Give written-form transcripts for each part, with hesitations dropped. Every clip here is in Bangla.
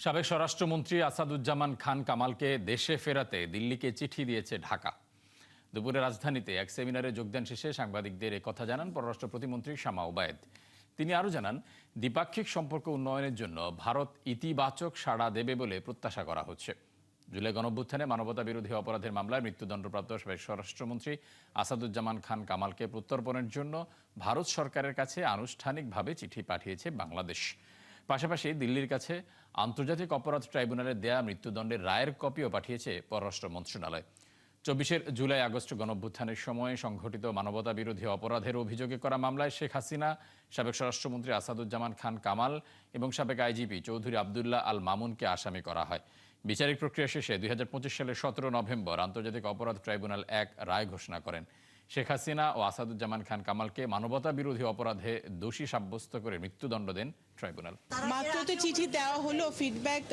সাবেক স্বরাষ্ট্রমন্ত্রী আসাদুজ্জামান খান কামালকে দেশে ফেরাতে দিল্লিকে চিঠি দিয়েছে ঢাকা। দুপুরে রাজধানীতে এক সেমিনারে যোগদান শেষে সাংবাদিকদের কথা জানান পররাষ্ট্র প্রতিমন্ত্রী শামা ওবায়েদ। তিনি আরও জানান, দ্বিপাক্ষিক সম্পর্ক উন্নয়নের জন্য ভারত ইতিবাচক সাড়া দেবে বলে প্রত্যাশা করা হচ্ছে। জুলাই গণঅভ্যুত্থানে মানবতা বিরোধী অপরাধের মামলায় মৃত্যুদণ্ডপ্রাপ্ত সাবেক স্বরাষ্ট্রমন্ত্রী আসাদুজ্জামান খান কামালকে প্রত্যর্পণের জন্য ভারত সরকারের কাছে আনুষ্ঠানিকভাবে চিঠি পাঠিয়েছে বাংলাদেশ। পাশাপাশি দিল্লির কাছে আন্তর্জাতিক অপরাধ ট্রাইব্যুনালের দেয়া মৃত্যুদণ্ডের রায়ের কপিও পাঠিয়েছে পররাষ্ট্র মন্ত্রণালয়। 24 জুলাই আগস্ট গণঅভ্যুত্থানের সময় সংঘটিত মানবতা বিরোধী অপরাধের অভিযোগে করা মামলায় শেখ হাসিনা, সাবেক স্বরাষ্ট্রমন্ত্রী আসাদুজ্জামান খান কামাল এবং সাবেক আইজিপি চৌধুরী আবদুল্লাহ আল মামুনকে আসামি করা হয়। বিচারিক প্রক্রিয়া শেষে 2025 সালের 17 নভেম্বর আন্তর্জাতিক অপরাধ ট্রাইব্যুনাল এক রায় ঘোষণা করেন। শেখ হাসিনা ও আসাদুজ্জামান খান কামালকে মানবতা বিরোধী অপরাধে দোষী সাব্যস্ত করে মৃত্যুদণ্ড দেন ট্রাইব্যুনাল। মাত্র তো চিঠি দেওয়া হলো, ফিডব্যাক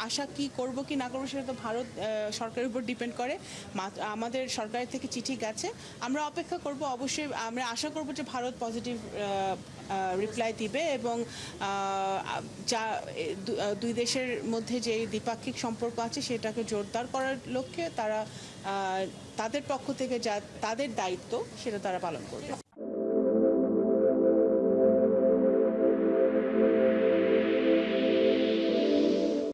আশা কি করব কি না করবো সেটা তো ভারত সরকারের উপর ডিপেন্ড করে। আমাদের সরকারের থেকে চিঠি গেছে, আমরা অপেক্ষা করব। অবশ্যই আমরা আশা করব যে ভারত পজিটিভ রিপ্লাই দিবে এবং যা দুই দেশের মধ্যে যে দ্বিপাক্ষিক সম্পর্ক আছে সেটাকে জোরদার করার লক্ষ্যে তারা তাদের পক্ষ থেকে যা তাদের দায়িত্ব সেটা তারা পালন করবে।